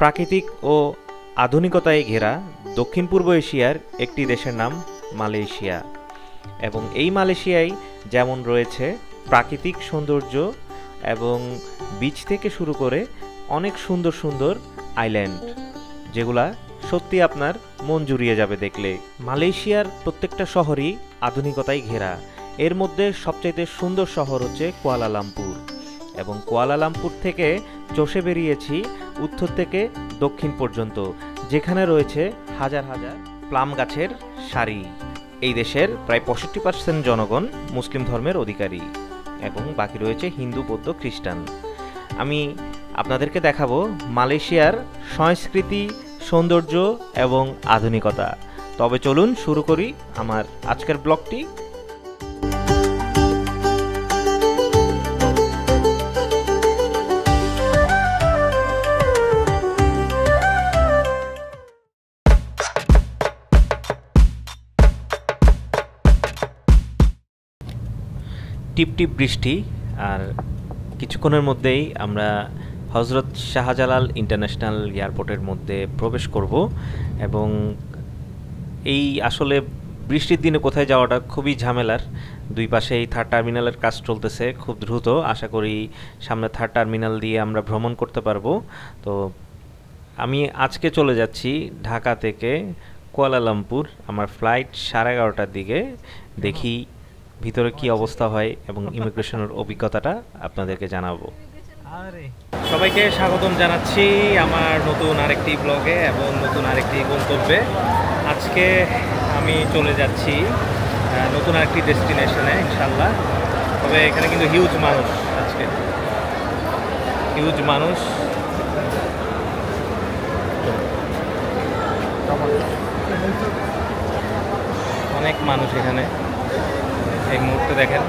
প্রাকৃতিক ও আধুনিকতায় ঘেরা দক্ষিণ পূর্ব এশিয়ার একটি দেশের নাম মালয়েশিয়া। এবং এই মালয়েশিয়ায় যেমন রয়েছে প্রাকৃতিক সৌন্দর্য এবং বিচ থেকে শুরু করে অনেক সুন্দর সুন্দর আইল্যান্ড, যেগুলা সত্যি আপনার মন জুড়িয়ে যাবে দেখলে। মালয়েশিয়ার প্রত্যেকটা শহরই আধুনিকতায় ঘেরা। এর মধ্যে সবচাইতে সুন্দর শহর হচ্ছে কুয়ালালামপুর, এবং কুয়ালালামপুর থেকে চষে বেরিয়েছি উত্তর থেকে দক্ষিণ পর্যন্ত, যেখানে রয়েছে হাজার হাজার প্লাম গাছের সারি। এই দেশের প্রায় 65% জনগণ মুসলিম ধর্মের অধিকারী এবং বাকি রয়েছে হিন্দু, বৌদ্ধ, খ্রিস্টান। আমি আপনাদেরকে দেখাবো মালয়েশিয়ার সংস্কৃতি, সৌন্দর্য এবং আধুনিকতা। তবে চলুন শুরু করি আমার আজকের ব্লগটি। টিপ টিপ বৃষ্টি, আর কিছুক্ষণের মধ্যেই আমরা হজরত শাহজালাল ইন্টারন্যাশনাল এয়ারপোর্টের মধ্যে প্রবেশ করব। এবং এই আসলে বৃষ্টির দিনে কোথায় যাওয়াটা খুবই ঝামেলার। দুই পাশেই থার্ড টার্মিনালের কাজ চলতেছে খুব দ্রুত। আশা করি সামনে থার্ড টার্মিনাল দিয়ে আমরা ভ্রমণ করতে পারবো। তো আমি আজকে চলে যাচ্ছি ঢাকা থেকে কুয়ালালামপুর। আমার ফ্লাইট 11:30টার দিকে। দেখি ভিতরে কি অবস্থা হয় এবং ইমিগ্রেশনের অভিজ্ঞতাটা আপনাদেরকে জানাবো। সবাইকে স্বাগতম জানাচ্ছি আমার নতুন আরেকটি ব্লগে এবং নতুন আরেকটি গন্তব্যে। আজকে আমি চলে যাচ্ছি নতুন আরেকটি ডেস্টিনেশনে ইনশাল্লাহ। তবে এখানে কিন্তু হিউজ মানুষ, আজকে হিউজ মানুষ। অনেক মানুষ এখানে এই মুহূর্তে দেখেন,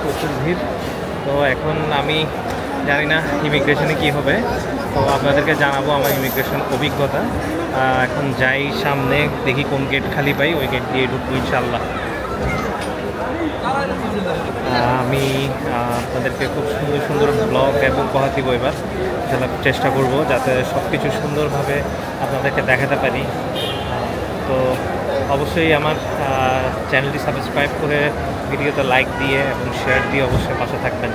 প্রচুর ভিড়। তো এখন আমি জানি না ইমিগ্রেশনে কি হবে, তো আপনাদেরকে জানাবো আমার ইমিগ্রেশন অভিজ্ঞতা। এখন যাই সামনে, দেখি কোন গেট খালি পাই, ওই গেট দিয়ে ঢুকবো ইনশাল্লাহ। আমি আপনাদেরকে খুব সুন্দর সুন্দর ব্লগ এবং উপহার দিব এবার। চেষ্টা করব যাতে সব কিছু সুন্দরভাবে আপনাদেরকে দেখাতে পারি। তো অবশ্যই আমার চ্যানেলটি সাবস্ক্রাইব করে ভিডিওতে লাইক দিয়ে এবং শেয়ার দিয়ে অবশ্যই পাশে থাকবেন।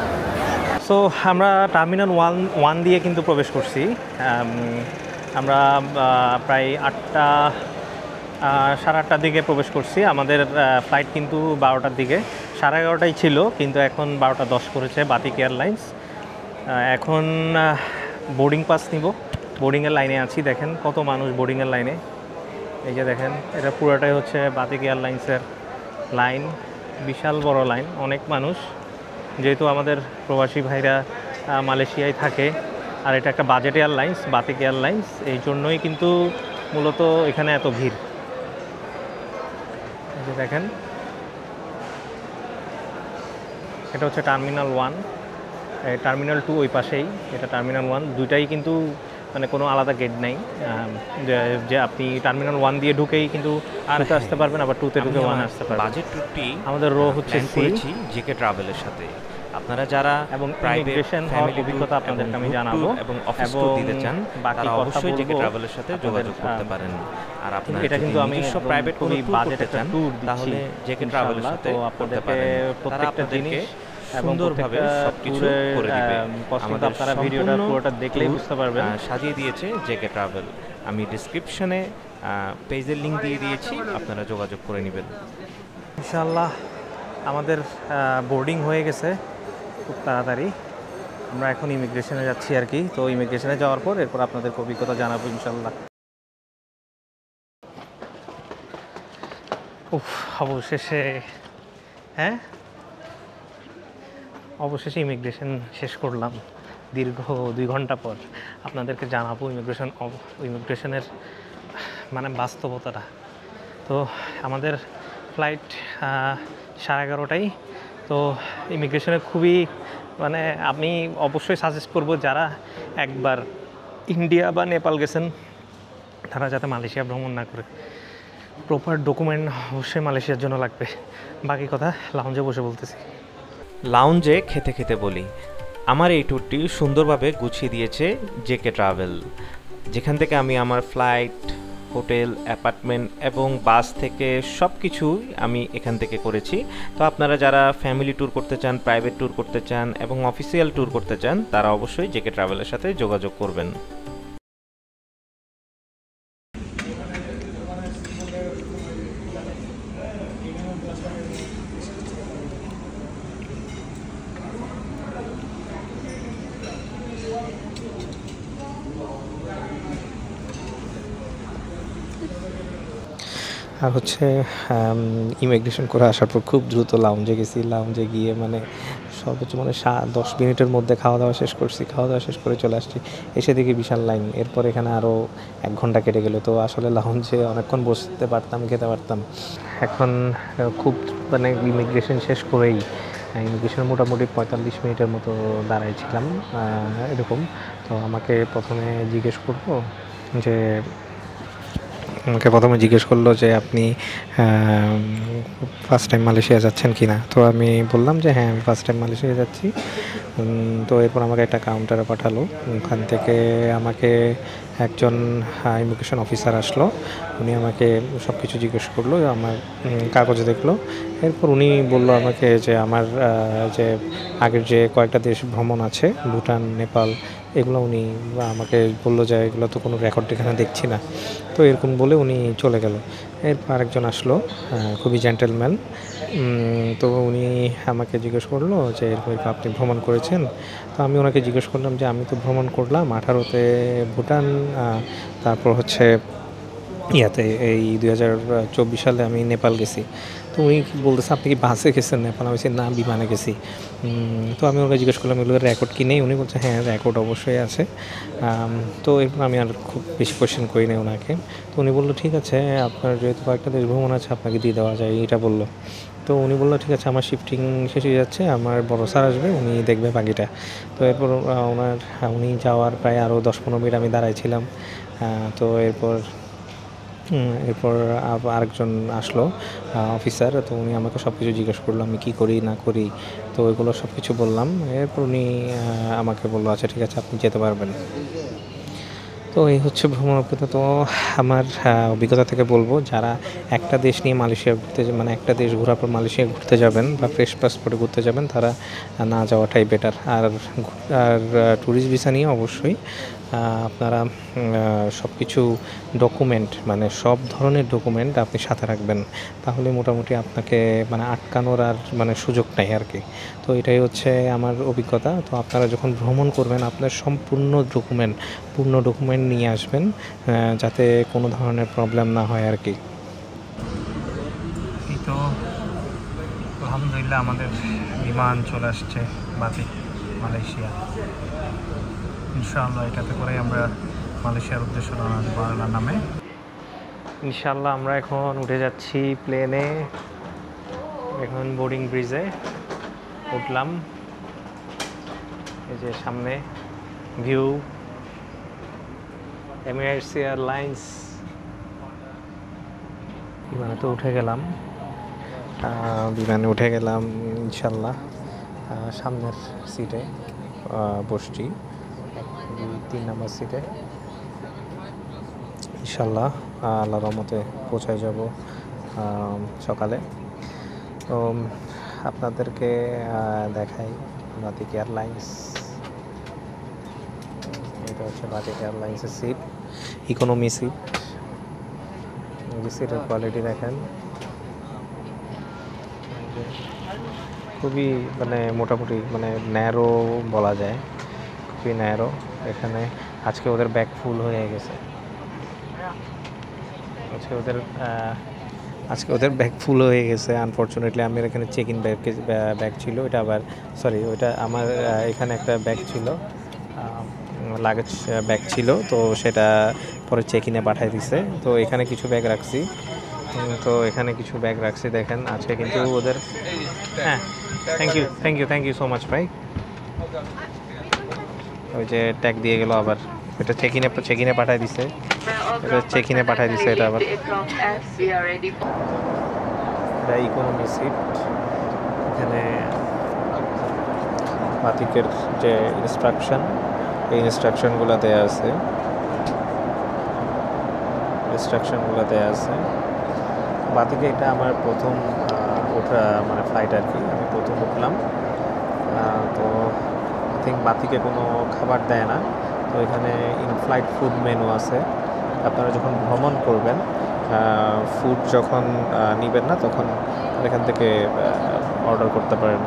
সো আমরা টার্মিনাল 1 দিয়ে কিন্তু প্রবেশ করছি। আমরা প্রায় 8:30টার দিকে প্রবেশ করছি। আমাদের ফ্লাইট কিন্তু 12টার দিকে, 11:30টাই ছিল, কিন্তু এখন 12:10 করেছে বাতিক এয়ারলাইন্স। এখন বোর্ডিং পাস নিব, বোর্ডিংয়ের লাইনে আছি। দেখেন কত মানুষ বোর্ডিংয়ের লাইনে। এই যে দেখেন, এটা পুরোটাই হচ্ছে বাতিক এয়ারলাইন্সের লাইন, বিশাল বড় লাইন, অনেক মানুষ। যেহেতু আমাদের প্রবাসী ভাইরা মালয়েশিয়ায় থাকে, আর এটা একটা বাজেট এয়ারলাইন্স, বাতিক এয়ারলাইন্স, এই জন্যই কিন্তু মূলত এখানে এত ভিড়। এই যে দেখেন, এটা হচ্ছে টার্মিনাল 1, টার্মিনাল 2 ওই পাশেই, এটা টার্মিনাল 1। দুইটাই কিন্তু মানে কোনো আলাদা গেট নেই, যে আপনি টার্মিনাল 1 দিয়ে ঢুকেই কিন্তু আর আসতে পারবেন, আবার 2তে ঢুকে 1 আসতে পারবেন। বাজেট ট্যুরটি আমাদের রো হচ্ছে করেছি জেকে ট্রাভেলের সাথে। আপনারা যারা এবং ইমিগ্রেশন হওয়ার অভিজ্ঞতা আপনাদেরকে আমি জানাবো এবং অফিস ট্যুর দিতে চান, তারা অবশ্যই জেকে ট্রাভেলের সাথে যোগাযোগ করতে পারেন। আর আপনারা এটা কিন্তু আমি প্রাইভেট কোনো বাজেট একটা ট্যুর তাহলে জেকে ট্রাভেলের সাথে করতে পারেন। প্রত্যেকটা জিনিস সুন্দরভাবে সবকিছু করে দিবে। আমাদের আপনারা ভিডিওটা পুরোটা দেখলেই বুঝতে পারবেন। সাজিয়ে দিয়েছে জেকে ট্রাভেল। আমি ডেসক্রিপশনে পেজের লিংক দিয়ে দিয়েছি, আপনারা যোগাযোগ করে নেবেন ইনশাআল্লাহ। আমাদের বোর্ডিং হয়ে গেছে খুব তাড়াতাড়ি। আমরা এখন ইমিগ্রেশনে যাচ্ছি আর কি। তো ইমিগ্রেশনে যাওয়ার পর এরপর আপনাদের অভিজ্ঞতা জানাবো ইনশাআল্লাহ। অবশেষে অবশেষে ইমিগ্রেশন শেষ করলাম দীর্ঘ 2 ঘন্টা পর। আপনাদেরকে জানাবো ইমিগ্রেশনের মানে বাস্তবতাটা। তো আমাদের ফ্লাইট 11:30টাই। তো ইমিগ্রেশনে খুবই মানে আমি অবশ্যই সাজেস্ট করব যারা একবার ইন্ডিয়া বা নেপাল গেছেন তারা যাতে মালয়েশিয়া ভ্রমণ না করে। প্রপার ডকুমেন্ট অবশ্যই মালয়েশিয়ার জন্য লাগবে। বাকি কথা লাউঞ্জে বসে বলতেছি। লাউঞ্জে খেতে খেতে বলি, আমার এই ট্যুরটি সুন্দরভাবে গুছিয়ে দিয়েছে জেকে ট্রাভেল, যেখান থেকে আমি আমার ফ্লাইট, হোটেল, অ্যাপার্টমেন্ট এবং বাস থেকে সব কিছুই আমি এখান থেকে করেছি। তো আপনারা যারা ফ্যামিলি ট্যুর করতে চান, প্রাইভেট ট্যুর করতে চান এবং অফিসিয়াল ট্যুর করতে চান, তারা অবশ্যই জেকে ট্রাভেলের সাথে যোগাযোগ করবেন। আর হচ্ছে ইমিগ্রেশন করে আসার পর খুব দ্রুত লাউঞ্জে গেছি। লাউঞ্জে গিয়ে মানে সর্বোচ্চ মানে 10 মিনিটের মধ্যে খাওয়া দাওয়া শেষ করছি। খাওয়া দাওয়া শেষ করে চলে আসছি, এসে দেখি বিশাল লাইন। এরপর এখানে আরও 1 ঘন্টা কেটে গেলো। তো আসলে লাউঞ্জে অনেকক্ষণ বসতে পারতাম, খেতে পারতাম। এখন খুব মানে ইমিগ্রেশন শেষ করেই ইমিগ্রেশন মোটামুটি 45 মিনিটের মতো দাঁড়াইছিলাম এরকম। তো আমাকে প্রথমে জিজ্ঞেস করলো যে আপনি ফার্স্ট টাইম মালয়েশিয়া যাচ্ছেন কি না। তো আমি বললাম যে হ্যাঁ, আমি ফার্স্ট টাইম মালয়েশিয়া যাচ্ছি। তো এরপর আমাকে একটা কাউন্টারে পাঠালো। ওখান থেকে আমাকে একজন ইমিগ্রেশন অফিসার আসলো। উনি আমাকে সব কিছু জিজ্ঞেস করলো, আমার কাগজ দেখলো। এরপর উনি বললো আমাকে যে আমার যে আগের যে কয়েকটা দেশ ভ্রমণ আছে, ভুটান, নেপাল, এগুলো উনি আমাকে বললো যে এগুলো তো কোনো রেকর্ড এখানে দেখছি না। তো এরকম বলে উনি চলে গেল। এরপর আরেকজন আসলো, খুবই জেন্টেলম্যান। তো উনি আমাকে জিজ্ঞেস করলো যে এরপর আপনি ভ্রমণ করেছেন। তো আমি ওনাকে জিজ্ঞেস করলাম যে আমি তো ভ্রমণ করলাম 18-তে ভুটান, তারপর হচ্ছে ইয়াতে এই 2024 সালে আমি নেপাল গেছি। তো উনি বলতেছে আপনি কি বাসে গেছেন নেপাল? আমি বলছি না, বিমানে গেছি। তো আমি ওনাকে জিজ্ঞেস করলাম এগুলোর রেকর্ড কি নেই? উনি বলছে হ্যাঁ, রেকর্ড অবশ্যই আছে। তো এরপর আমি আর খুব বেশি কোয়েশ্চেন করি না ওনাকে। তো উনি বললো ঠিক আছে, আপনার যেহেতু কয়েকটা দেশ ভ্রমণ আছে আপনাকে দিয়ে দেওয়া যায়, এটা বললো। তো উনি বললো ঠিক আছে, আমার শিফটিং শেষ হয়ে যাচ্ছে, আমার বড় স্যার আসবে, উনি দেখবে বাকিটা। তো এরপর উনি যাওয়ার প্রায় আরও 10-15 মিনিট আমি দাঁড়াইছিলাম। তো এরপর আরেকজন আসলো অফিসার। তো উনি আমাকে সব কিছু জিজ্ঞেস করলো আমি কী করি না করি। তো ওইগুলো সব কিছু বললাম। এরপর উনি আমাকে বললো আচ্ছা ঠিক আছে, আপনি যেতে পারবেন। তো এই হচ্ছে ভ্রমণ অভিজ্ঞতা। তো আমার অভিজ্ঞতা থেকে বলবো, যারা একটা দেশ নিয়ে মালয়েশিয়া ঘুরতে মানে একটা দেশ ঘোরার পর মালয়েশিয়া ঘুরতে যাবেন বা ফ্রেশ পাসপোর্টে ঘুরতে যাবেন, তারা না যাওয়াটাই বেটার। আর ট্যুরিস্ট ভিসা নিয়ে অবশ্যই আপনারা সব কিছু ডকুমেন্ট মানে সব ধরনের ডকুমেন্ট আপনি সাথে রাখবেন, তাহলে মোটামুটি আপনাকে মানে আটকানোর আর মানে সুযোগ নেই আর কি। তো এটাই হচ্ছে আমার অভিজ্ঞতা। তো আপনারা যখন ভ্রমণ করবেন আপনার পূর্ণ ডকুমেন্ট নিয়ে আসবেন, যাতে কোনো ধরনের প্রবলেম না হয় আর কি। এই তো আলহামদুলিল্লাহ আমাদের বিমান চলে আসছে মালয়েশিয়া। ইনশাআল্লাহ এটাতে করে আমরা মালয়েশিয়ার উদ্দেশ্যে রওনা দেব আল্লাহর নামে। ইনশাআল্লাহ আমরা এখন উঠে যাচ্ছি প্লেনে। এখন বোর্ডিং ব্রিজে উঠলাম। এই যে সামনে ভিউ, এমিরেটস এয়ারলাইন্স। বিমানে তো উঠে গেলাম, ইনশাল্লাহ সামনের সিটে বসছি, 2-3 নম্বর সিটে। ইনশাল্লাহ আল্লাহর রহমতে পৌঁছায় যাব সকালে। তো আপনাদেরকে দেখাই বাতিক এয়ারলাইন্স। এটা হচ্ছে বাতিক এয়ারলাইন্সের সিট, ইকোনমি সিট। সিটের কোয়ালিটি দেখেন, খুবই মানে মোটামুটি মানে ন্যারো বলা যায়, খুবই ন্যারো। এখানে আজকে ওদের ব্যাগ ফুল হয়ে গেছে। আজকে ওদের ব্যাগ ফুল হয়ে গেছে আনফর্চুনেটলি। আমার এখানে চেক ইন ব্যাগ ছিল, ওইটা আবার ওইটা আমার এখানে একটা ব্যাগ ছিল, লাগেজ ব্যাগ ছিল, তো সেটা পরে চেক ইনে পাঠিয়ে দিছে। তো এখানে কিছু ব্যাগ রাখছি, দেখেন আজকে কিন্তু ওদের। হ্যাঁ, থ্যাংক ইউ সো মাচ ভাই। ওই যে ট্যাগ দিয়ে গেল আবার, এটা চেক ইনে পাঠিয়ে দিছে, এটা আবার। এটা ইকোনমি সিট, এখানে বাতিকের যে ইনস্ট্রাকশন, এই ইনস্ট্রাকশনগুলো দেওয়া আছে, বাতিকে এটা আমার প্রথম ওঠা মানে ফ্লাইট আর কি, আমি প্রথম উঠলাম। তো আই থিঙ্ক বাতিকে কোনো খাবার দেয় না। তো এখানে ইন ফ্লাইট ফুড মেনু আছে। আপনারা যখন ভ্রমণ করবেন, ফুড যখন নেবেন না, তখন এখান থেকে অর্ডার করতে পারেন।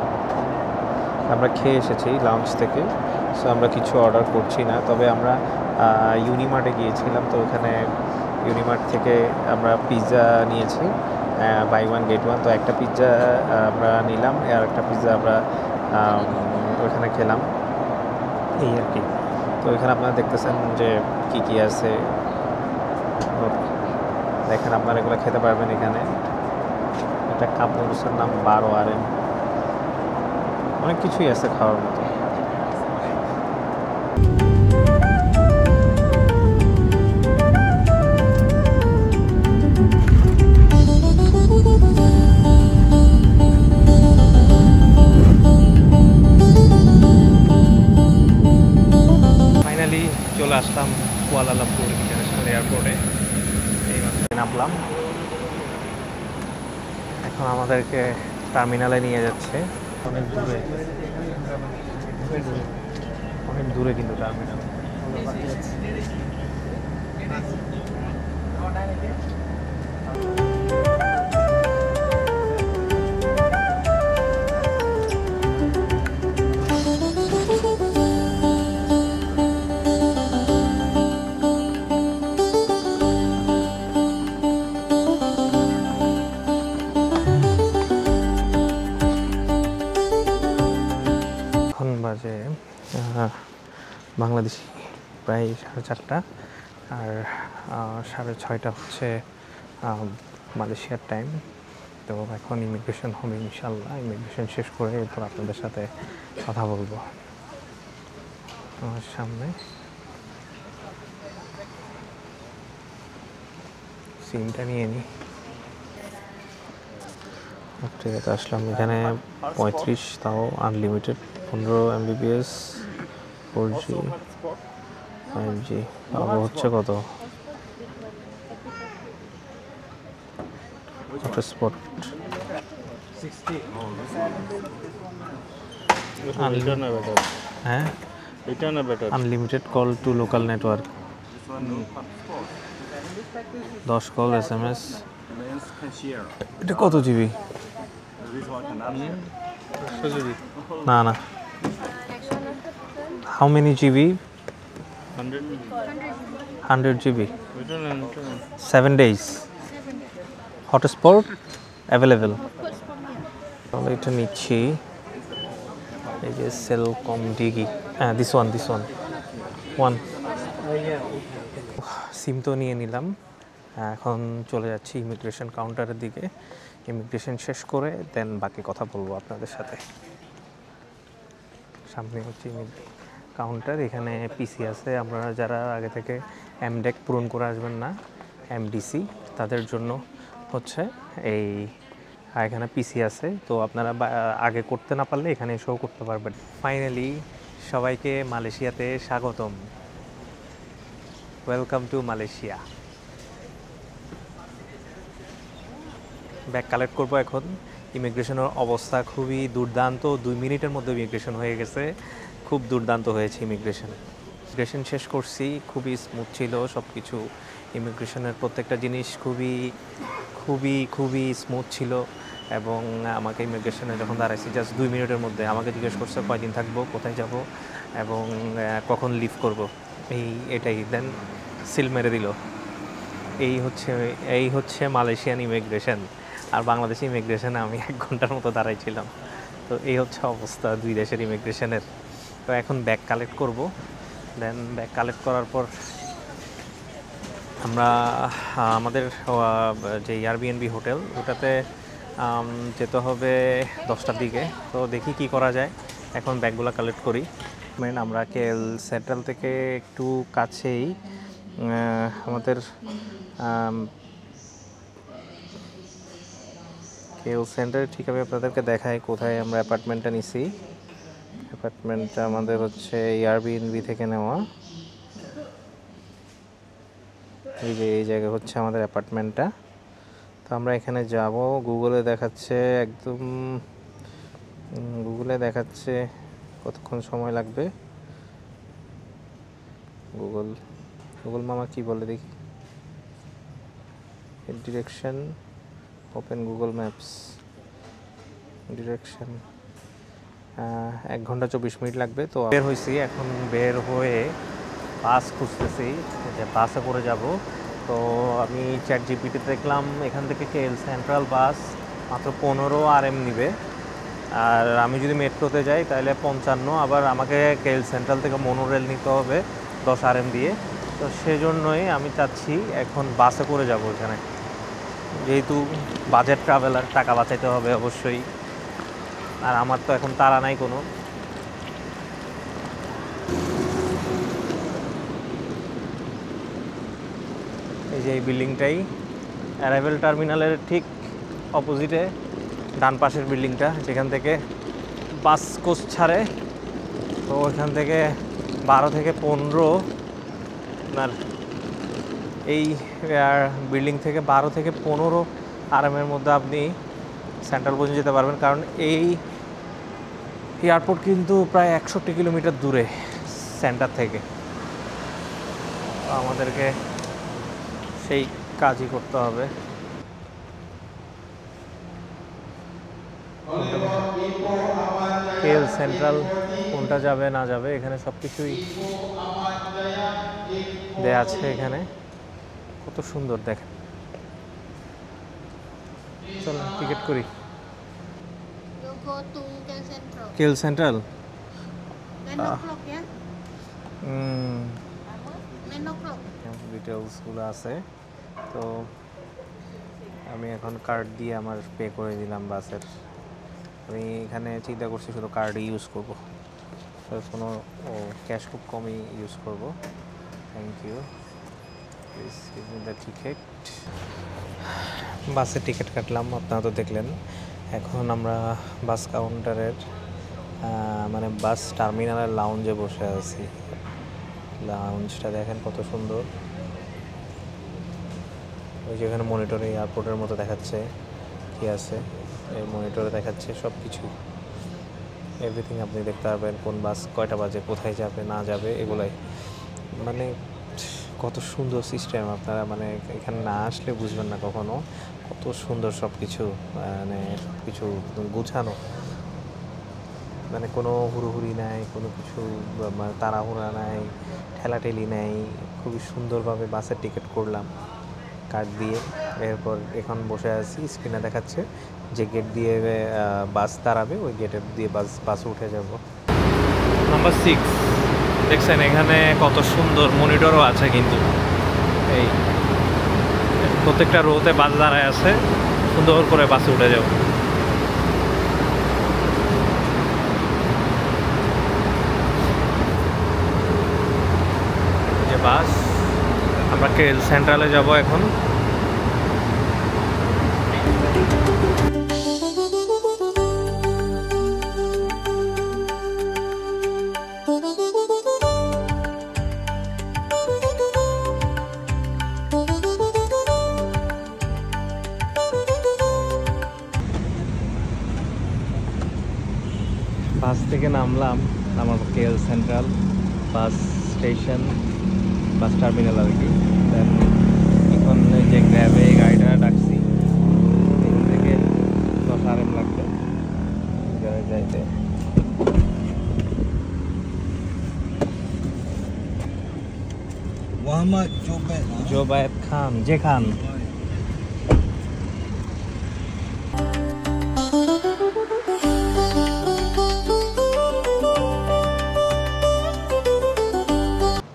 আমরা খেয়ে এসেছি লাউঞ্জ থেকে, সো আমরা কিছু অর্ডার করছি না। তবে আমরা ইউনিমার্টে গিয়েছিলাম, তো ওখানে ইউনিমার্ট থেকে আমরা পিৎজা নিয়েছি, বাই ওয়ান গেট ওয়ান। তো একটা পিৎজা আমরা নিলাম, আর একটা পিৎজা আমরা ওইখানে খেলাম, এই আর কি। তো এখানে আপনারা দেখতেছেন যে কি কি আছে, দেখেন আপনারা এগুলো খেতে পারবেন এখানে। একটা কাপ নুডলসের নাম 12 RM, অনেক কিছুই আছে খাওয়ার মতো। ফাইনালি চলে আসলাম কুয়ালালামপুর ইন্টারন্যাশনাল এয়ারপোর্টে, এই নামলাম। এখন আমাদেরকে টার্মিনালে নিয়ে যাচ্ছে, অনেক দূরে কিন্তু টার্মিনাল। বাজে বাংলাদেশি প্রায় 4:30, আর 6:30 হচ্ছে মালয়েশিয়ার টাইম। তো এখন ইমিগ্রেশন হবে ইনশাল্লাহ। ইমিগ্রেশন শেষ করে এরপর আপনাদের সাথে কথা বলবো। আমার সামনে সিমটা নিয়ে নিই। ট্রেতে আসলাম, এখানে 35, তাও আনলিমিটেড, 15 Mbps, 4G, 5G। পাবো হচ্ছে কত? হটস্পট হ্যাঁ, unlimited call to local network, 10 call SMS। এটা কত জিবি? না না, how many GB? 100 GB, 7 days hotspot available. তাহলে এটা নিচ্ছি, এই যে সেলকম ডিগি, হ্যাঁ দিস ওয়ান। সিম তো নিয়ে নিলাম, এখন চলে যাচ্ছি ইমিগ্রেশন কাউন্টারের দিকে। ইমিগ্রেশন শেষ করে দেন বাকি কথা বলবো আপনাদের সাথে। সামনে হচ্ছে কাউন্টার, এখানে পিসি আছে। আপনারা যারা আগে থেকে এমডেক পূরণ করে আসবেন না, এমডিসি, তাদের জন্য হচ্ছে এই এখানে পিসি আছে। তো আপনারা আগে করতে না পারলে এখানে এসেও করতে পারবেন। ফাইনালি সবাইকে মালয়েশিয়াতে স্বাগতম, welcome to Malaysia. Bag collect করবো এখন। ইমিগ্রেশনের অবস্থা খুবই দুর্দান্ত, 2 মিনিটের মধ্যে ইমিগ্রেশন হয়ে গেছে, খুব দুর্দান্ত হয়েছে ইমিগ্রেশন শেষ করছি, খুবই স্মুথ ছিল সব কিছু। ইমিগ্রেশনের প্রত্যেকটা জিনিস খুবই খুবই খুবই স্মুথ ছিল। এবং আমাকে ইমিগ্রেশনে যখন দাঁড়াইছি জাস্ট 2 মিনিটের মধ্যে আমাকে জিজ্ঞেস করছে কয়দিন থাকবো, কোথায় যাব এবং কখন লিভ করব, এটাই দেন সিল মেরে দিল। এই হচ্ছে মালয়েশিয়ান ইমিগ্রেশন। আর বাংলাদেশি ইমিগ্রেশনে আমি 1 ঘন্টার মতো দাঁড়াইছিলাম। তো এই হচ্ছে অবস্থা 2 দেশের ইমিগ্রেশনের। তো এখন ব্যাগ কালেক্ট করব, দেন ব্যাগ কালেক্ট করার পর আমরা আমাদের যে এয়ারবিএনবি হোটেল, ওটাতে যেতে হবে 10টার দিকে। তো দেখি কি করা যায়, এখন ব্যাগগুলো কালেক্ট করি। আমরা কেএল সেন্ট্রাল থেকে একটু কাছেই আমাদের কেএল সেন্টার, ঠিক আমি আপনাদেরকে দেখাই কোথায় আমরা অ্যাপার্টমেন্টটা নিছি। অ্যাপার্টমেন্টটা আমাদের হচ্ছে এয়ারবিএনবি থেকে নেওয়া। এই যে এই জায়গা হচ্ছে আমাদের অ্যাপার্টমেন্টটা। তো আমরা এখানে যাব। গুগলে দেখাচ্ছে একদম, গুগলে দেখাচ্ছে কতক্ষণ সময় লাগবে। গুগল মামা কি বলে দেখি। Direction, open Google maps, direction 1 ঘন্টা 24 মিনিট লাগবে। তো বের হয়েছি, এখন বের হয়ে বাস খুঁজতেছি যে বাসে করে যাব। তো আমি চ্যাট জিপিটিতে দেখলাম এখান থেকে কেএল সেন্ট্রাল বাস মাত্র 15 RM নিবে, আর আমি যদি মেট্রোতে যাই তাহলে 55। আবার আমাকে কেএল সেন্ট্রাল থেকে মনোরেল নিতে হবে 10 RM দিয়ে। তো সেজন্যই আমি চাচ্ছি এখন বাসে করে যাব এখানে, যেহেতু বাজেট ট্রাভেলার, টাকা বাঁচাইতে হবে অবশ্যই। আর আমার তো এখন তাড়া নাই কোনো। এই যে এই বিল্ডিংটাই অ্যারাইভেল টার্মিনালের ঠিক অপোজিটে ডান পাশের বিল্ডিংটা, যেখান থেকে বাস কোচ ছাড়ে। তো ওইখান থেকে 12 থেকে 15 আপনার এই বিল্ডিং থেকে 12 থেকে 15 RM মধ্যে আপনি সেন্ট্রাল পর্যন্ত যেতে পারবেন। কারণ এই এয়ারপোর্ট কিন্তু প্রায় 61 কিলোমিটার দূরে সেন্টার থেকে। আমাদেরকে সেই কাজই করতে হবে। কেএল সেন্ট্রাল কোনটা যাবে না যাবে এখানে সব কিছুই দেয়া আছে। এখানে কত সুন্দর দেখেন। চলো টিকিট করি। Go to Ken Central. KL central 9 o'clock ya? 9 o'clock. ডিটেলসগুলো আছে। তো আমি এখন কার্ড দিয়ে আমার পে করে দিলাম বাসের। আমি এখানে চিন্তা করছি শুধু কার্ডই ইউজ করব, কোনো ক্যাশ খুব কমই ইউজ করব। Thank you, please give me the ticket. বাসের টিকিট কাটলাম, আপনারা তো দেখলেন। এখন আমরা বাস কাউন্টারের মানে বাস টার্মিনালের লাউঞ্জে বসে আছি। লাউঞ্জটা দেখেন কত সুন্দর। ওই যেখানে মনিটরে এয়ারপোর্টের মতো দেখাচ্ছে কি আছে, এই মনিটরে দেখাচ্ছে সব কিছু, এভরিথিং আপনি দেখতে পারবেন। কোন বাস কয়টা বাজে, কোথায় যাবে না যাবে, এগুলাই মানে কত সুন্দর সিস্টেম। আপনারা মানে এখানে না আসলে বুঝবেন না কখনো কত সুন্দর সব কিছু, মানে সব কিছু গুছানো, মানে কোনো হুড়োহুড়ি নাই, কোনো কিছু মানে তাড়াহুড়া নাই, ঠেলাঠেলি নাই। খুবই সুন্দরভাবে বাসের টিকিট করলাম কার্ড দিয়ে। এরপর এখন বসে আছি, স্ক্রিনে দেখাচ্ছে যে গেট দিয়ে বাস দাঁড়াবে, ওই গেটের দিয়ে বাস উঠে যাব। নাম্বার 6 দেখছেন, এখানে কত সুন্দর মনিটরও আছে কিন্তু। এই প্রত্যেকটা রোতে বাস দাঁড়ায় আছে, সুন্দর করে বাসে উঠে যাব। যে বাস, আমরা কেএল সেন্ট্রালে যাব এখন। বাস থেকে নামলাম, আমার KL central bus station, bus terminal আর কি। দেন এখন যে গ্র্যাবে গাড়িটা ডাকছি, এখান থেকে 10 RM লাগবে যাইতে। মোহাম্মদ জোবায়েদ খান, যে খান।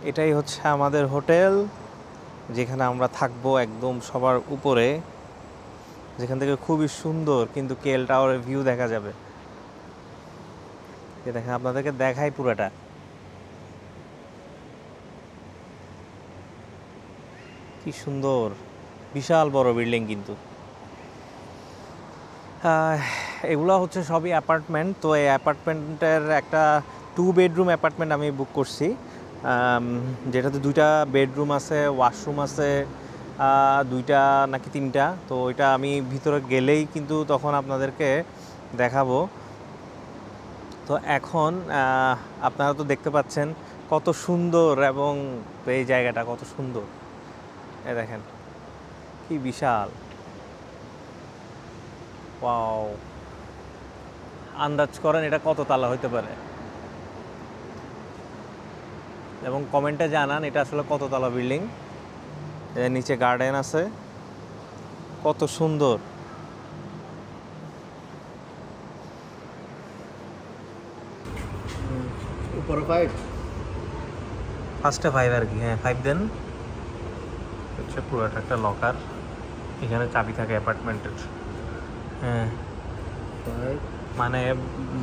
এটাই হচ্ছে আমাদের হোটেল, যেখানে আমরা থাকবো একদম সবার উপরে, যেখান থেকে খুবই সুন্দর কিন্তু কেএল টাওয়ারের ভিউ দেখা যাবে। দেখেন, আপনাদেরকে দেখাই পুরাটা। কি সুন্দর, বিশাল বড় বিল্ডিং কিন্তু। এগুলো হচ্ছে সবই অ্যাপার্টমেন্ট। তো এই অ্যাপার্টমেন্টের একটা বেডরুম অ্যাপার্টমেন্ট আমি বুক করছি, যেটাতে 2টা বেডরুম আছে, ওয়াশরুম আছে, 2টা নাকি 3টা। তো ওইটা আমি ভিতরে গেলেই কিন্তু তখন আপনাদেরকে দেখাবো। তো এখন আপনারা তো দেখতে পাচ্ছেন কত সুন্দর, এবং এই জায়গাটা কত সুন্দর। এই দেখেন কি বিশাল, ওয়াও। আন্দাজ করেন এটা কত তালা হইতে পারে, এবং কমেন্টে জানান এটা আসলে কত তালা বিল্ডিং। এর নিচে গার্ডেন আছে, কত সুন্দর। উপরে 5 ফার্স্টে 5 আর কি, হ্যাঁ 5 দেন। হচ্ছে পুরোটা একটা লকার, এখানে চাবি থাকে অ্যাপার্টমেন্টের। হ্যাঁ, 5 মানে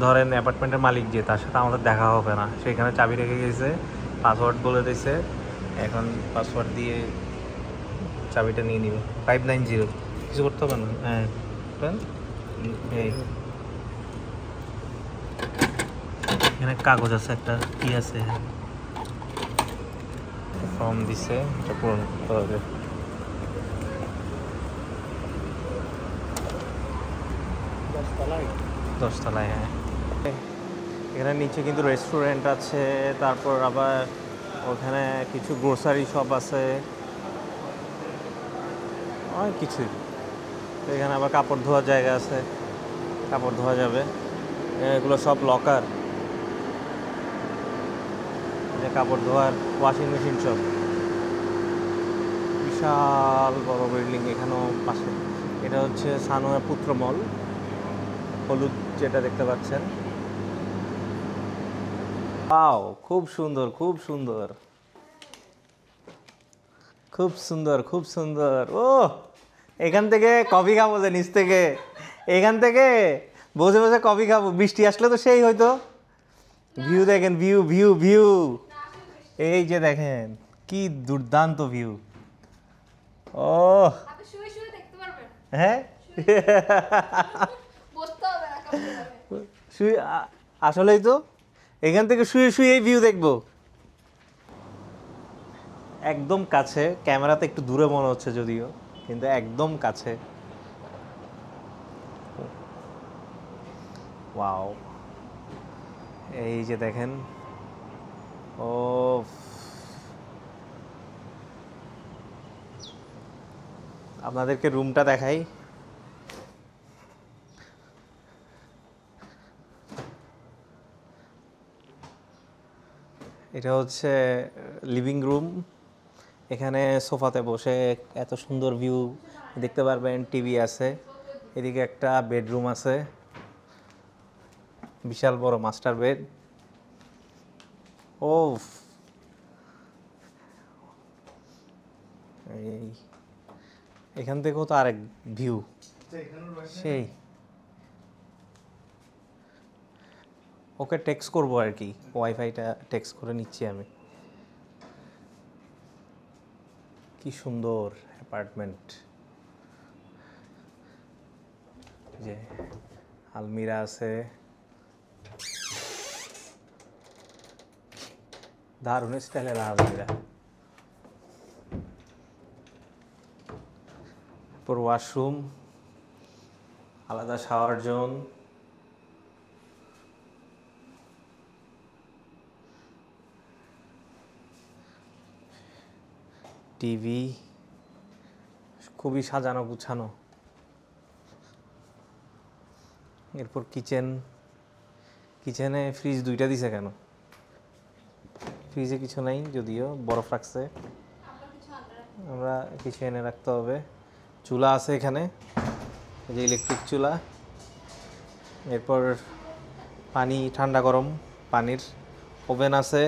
ধরেন অ্যাপার্টমেন্টের মালিক যে, তার সাথে আমাদের দেখা হবে না, সেখানে চাবি রেখে গেছে, পাসওয়ার্ড বলে দিয়েছে, এখন পাসওয়ার্ড দিয়ে চাবিটা নিয়ে নিবে। 590 কিছু করতে হবে না। হ্যাঁ দেন। এই এখানে কাগজ আছে, একটা কি আছে, ফর্ম দিছে, এটা পূরণ করতে হবে। তলায় 10 তলায়, হ্যাঁ। এখানে নিচে কিন্তু রেস্টুরেন্ট আছে, তারপর আবার ওখানে কিছু গ্রোসারি শপ আছে, অনেক কিছুই। এখানে আবার কাপড় ধোয়ার জায়গা আছে, কাপড় ধোয়া যাবে। এগুলো সব লকার, যে কাপড় ধোয়ার ওয়াশিং মেশিন সব। বিশাল বড় বিল্ডিং এখানেও পাশে। এটা হচ্ছে সানোয়া পুত্র মল, হলুদ যেটা দেখতে পাচ্ছেন। ওয়াও, খুব সুন্দর, খুব সুন্দর, খুব সুন্দর, খুব সুন্দর। ও, এখান থেকে কফি খাবো যে, নিচ থেকে, এখান থেকে বসে বসে কফি খাবো। বৃষ্টি আসলে তো সেই হয়তো। ভিউ দেখেন, ভিউ ভিউ ভিউ, এই যে দেখেন কি দুর্দান্ত ভিউ। ও আপনি শুয়ে শুয়ে দেখতে পারবেন, হ্যাঁ, বসতে হবে না কাউকে যাবে। শুয়ে আসলেই তো এখান থেকে শুয়ে শুয়ে এই ভিউ দেখবো। একদম কাছে, ক্যামেরাতে একটু দূরে মনে হচ্ছে যদিও, কিন্তু একদম কাছে। ওয়াও, এই যে দেখেন। ও, আপনাদেরকে রুমটা দেখাই। এটা হচ্ছে লিভিং রুম। এখানে সোফাতে বসে এত সুন্দর ভিউ দেখতে পারবেন, টিভি আছে, এদিকে একটা বেডরুম আছে, বিশাল বড় মাস্টার বেড। ও, এই এখান থেকেও তো আরেক ভিউ, সেই। ওকে টেক্সট করবো আর কি, ওয়াইফাইটা টেক্সট করে নিচ্ছি আমি। কি সুন্দর অ্যাপার্টমেন্ট, যে আলমিরা আছে, দারুণ স্টাইলের আলমিরা। তারপর ওয়াশরুম, আলাদা শাওয়ার জোন, টিভি, খুবই সাজানো গুছানো। এরপর কিচেনে ফ্রিজ 2টা দিছে কেন? ফ্রিজে কিছু নাই, যদিও বরফ রাখছে, আমরা কিছু এনে রাখতে হবে। চুলা আছে এখানে, এই যে ইলেকট্রিক চুলা। এরপর পানি ঠান্ডা গরম পানির ওভেন আছে।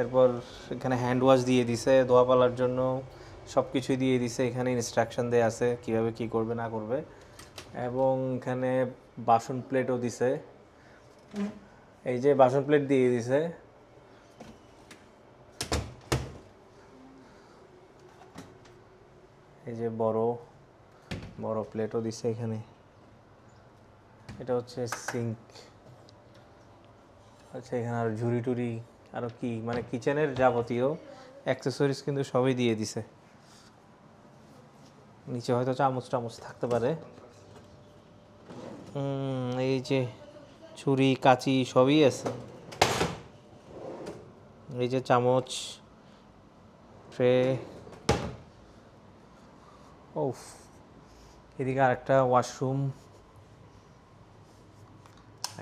এরপর এখানে হ্যান্ড ওয়াশ দিয়ে দিছে, ধোয়া পালার জন্য সব কিছুই দিয়ে দিছে। এখানে ইনস্ট্রাকশন দেওয়া আছে কীভাবে কী করবে না করবে, এবং এখানে বাসন প্লেটও দিছে। এই যে বাসন প্লেট দিয়ে দিছে, এই যে বড় বড় প্লেটও দিছে এখানে। এটা হচ্ছে সিঙ্ক, আচ্ছা, এখানে আর ঝুড়ি টুরি আরও কি মানে কিচেনের যাবতীয় অ্যাক্সেসরিজ কিন্তু সবই দিয়ে দিছে। নিচে হয়তো চামচ টামচ থাকতে পারে। এই যে ছুরি কাঁচি সবই আছে। এই যে চামচ, ট্রে। ওফ, এদিকে আরেকটা ওয়াশরুম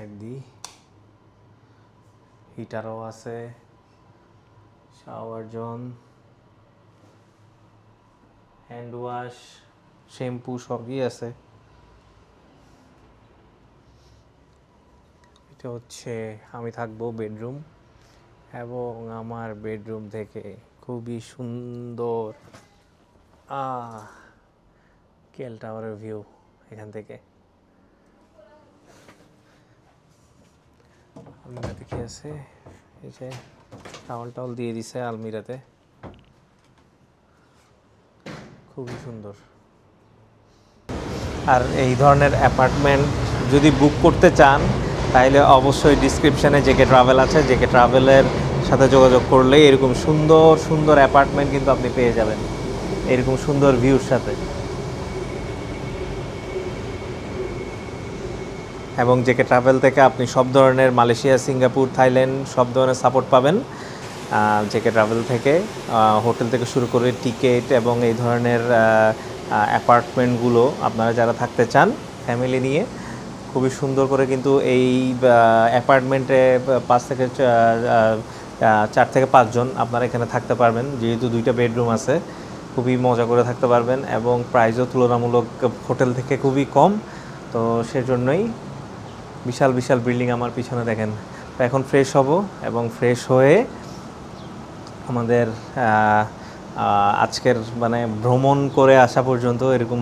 একদি, হিটারও আছে, shower zone, hand wash, shampoo সবই আছে। এটা হচ্ছে আমি থাকবো বেডরুম, এবং আমার বেডরুম থেকে খুবই সুন্দর কেএল টাওয়ারের ভিউ এখান থেকে। আলমিরাতে কি আছে? এই যে টাওয়াল দিয়ে দিছে আলমিরাতে, খুবই সুন্দর। আর এই ধরনের অ্যাপার্টমেন্ট যদি বুক করতে চান তাহলে অবশ্যই ডিসক্রিপশানে জেকে ট্রাভেল আছে, জেকে ট্রাভেলের সাথে যোগাযোগ করলে এরকম সুন্দর সুন্দর অ্যাপার্টমেন্ট কিন্তু আপনি পেয়ে যাবেন, এরকম সুন্দর ভিউর সাথে। এবং জেকে ট্রাভেল থেকে আপনি সব ধরনের মালয়েশিয়া, সিঙ্গাপুর, থাইল্যান্ড সব ধরনের সাপোর্ট পাবেন জেকে ট্রাভেল থেকে। হোটেল থেকে শুরু করে টিকিট এবং এই ধরনের অ্যাপার্টমেন্টগুলো আপনারা যারা থাকতে চান ফ্যামিলি নিয়ে, খুবই সুন্দর করে কিন্তু এই অ্যাপার্টমেন্টে 4 থেকে 5 জন আপনারা এখানে থাকতে পারবেন। যেহেতু 2টা বেডরুম আছে, খুবই মজা করে থাকতে পারবেন এবং প্রাইসও তুলনামূলক হোটেল থেকে খুবই কম। তো সেজন্যই বিশাল বিশাল বিল্ডিং আমার পিছনে দেখেন। তো এখন ফ্রেশ হব এবং ফ্রেশ হয়ে আমাদের আজকের মানে ভ্রমণ করে আসা পর্যন্ত এরকম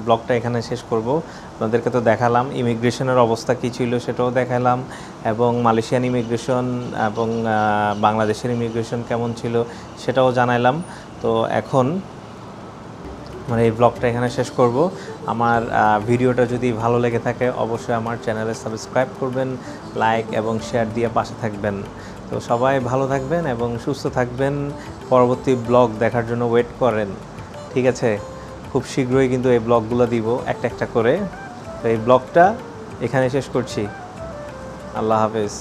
ব্লগটা এখানে শেষ করব। আপনাদেরকে তো দেখালাম ইমিগ্রেশনের অবস্থা কী ছিল, সেটাও দেখালাম, এবং মালয়েশিয়ান ইমিগ্রেশন এবং বাংলাদেশের ইমিগ্রেশন কেমন ছিল সেটাও জানাইলাম। তো এখন মানে এই ব্লগটা এখানে শেষ করব। আমার ভিডিওটা যদি ভালো লেগে থাকে অবশ্যই আমার চ্যানেলে সাবস্ক্রাইব করবেন, লাইক এবং শেয়ার দিয়ে পাশে থাকবেন। তো সবাই ভালো থাকবেন এবং সুস্থ থাকবেন। পরবর্তী ব্লগ দেখার জন্য ওয়েট করেন, ঠিক আছে? খুব শীঘ্রই কিন্তু এই ব্লগগুলো দিব একটা একটা করে। তো এই ব্লগটা এখানে শেষ করছি। আল্লাহ হাফেজ।